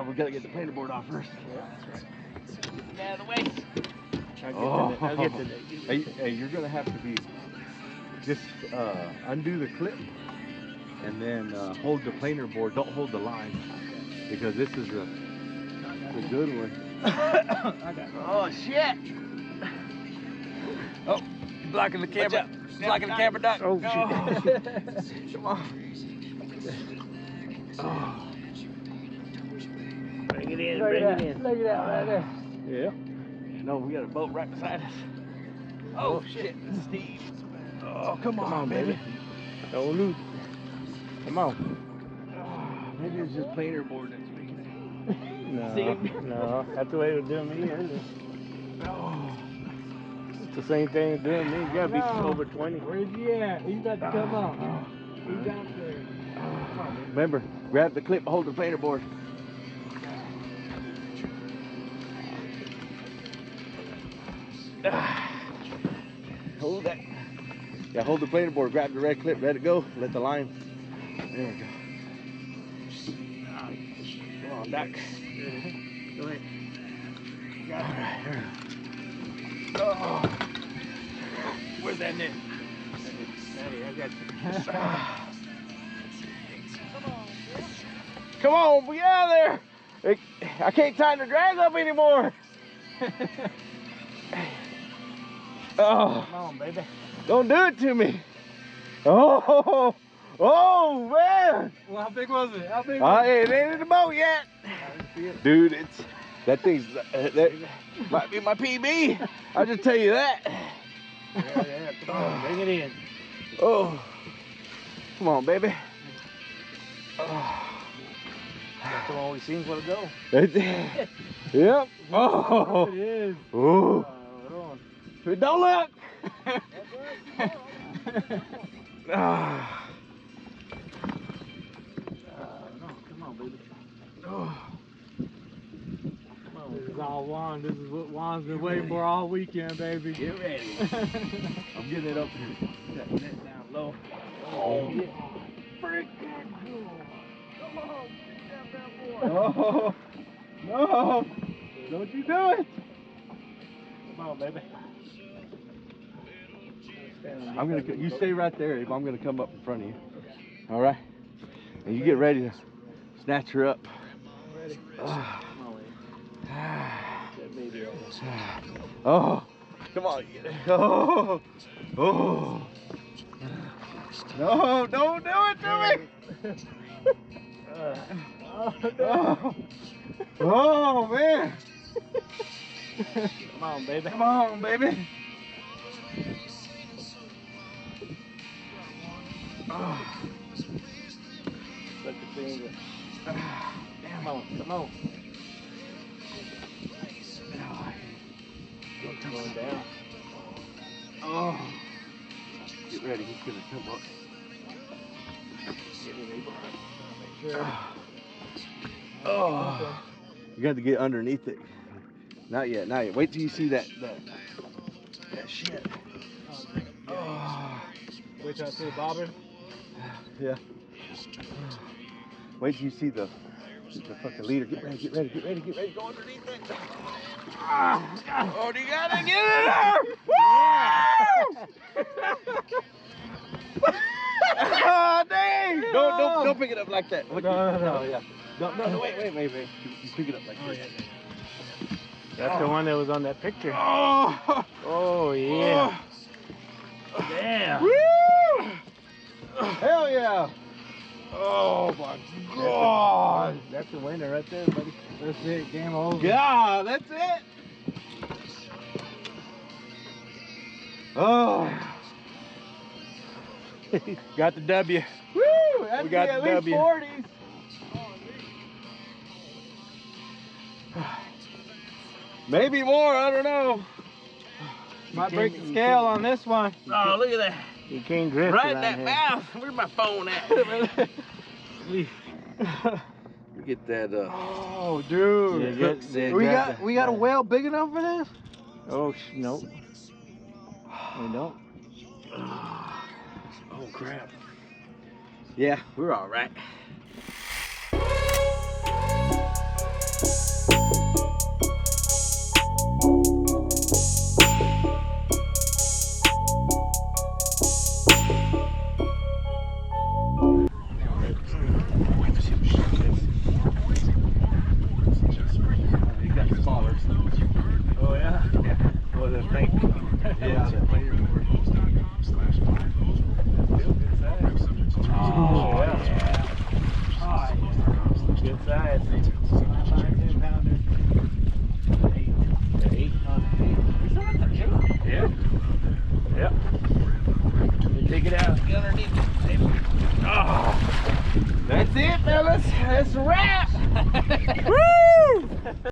We gotta get the planer board off first. Yeah, that's right. Get out of the way. I'll get to that. Hey, you're gonna have to be just undo the clip and then hold the planer board. Don't hold the line because this is a good one. Oh shit! Oh, you're blocking the camera. Blocking the camera, Doc. Oh no. shit! Come on. Oh. Bring it in, bring it in. Look at that right there. Yeah. No, we got a boat right beside us. Oh shit, Steve. Oh, come on, baby. Don't lose. Come on. Oh, maybe it's just planer board that's making it. No, that's the way it was doing me, isn't it? Oh. It's the same thing it's doing me. You gotta be over 20. Where's he at? He's about to come out. He's out there. Remember, grab the clip, hold the planer board. Hold that. Yeah, hold the planer board, grab the red clip, let it go, let the line. There we go. Come on, Doc. Go ahead. All right, here we go. Oh. Where's that net? Daddy, I got you. Come on, we out of there. I can't tighten the drag up anymore. Oh, Come on, baby. don't do it to me. Oh, man. Well, how big was it? How big was It ain't in the boat yet. Dude, that thing's, that might be my PB. I'll just tell you that. Yeah, come on, bring it in. Oh, come on, baby. Oh. That's the one we seen for the go. Yep. it? Oh. It is. Oh. Hold on. Don't look. Ah. No, come on, baby. Oh. Come on. This is all Juan. This is what Juan's been waiting for all weekend, baby. Get ready. I'm getting it up here. That net down low. Oh. Yeah. Freaking cool. Come on, get that bad boy. Oh. No. Don't you do it. Come on, baby. I'm gonna. You stay right there, Abe. I'm gonna come up in front of you. All right. And you get ready to snatch her up. I'm ready. Ah. Come on, baby. That baby up there. Oh. Come on. Oh. Oh. No, don't do it to me. Oh. Oh man. Come on, baby. Come on, baby. Oh. Suck the finger. Damn. Come on, come on. Going down. Oh. Get ready, he's gonna come up. Get me, baby. Make sure. Oh. You got to get underneath it. Not yet, not yet. Wait till you see that shit. Oh. Wait till I see the bobber. Yeah. Wait till you see the fucking leader. Get ready, get ready, get ready, get ready. Go underneath it. Oh, you gotta get in there! Oh, dang! Don't pick it up like that. No, yeah. No, wait. You pick it up like this. That's the one that was on that picture. Oh! Oh, yeah. Yeah. Woo! Hell yeah! Oh my God! That's the winner right there, buddy. That's it. Game over. Yeah, that's it. Oh, Got the W. woo! That's We got at the least W. 40s. Maybe more. I don't know. Might break the scale on this one. Oh, look at that. You can't drift Right in around that here. mouth. Where's my phone at? Get that. Oh, dude. Yeah, We got a whale big enough for this? Oh, nope. We don't. Oh crap. Yeah, we're all right. Oh, the thing. Yeah. Oh, yeah. Oh, yeah. Good size. 9, 10 pounder. 8 on 8. Yeah. Yep. Take it out. Get underneath it. Oh. That's it, fellas. That's a wrap. Woo!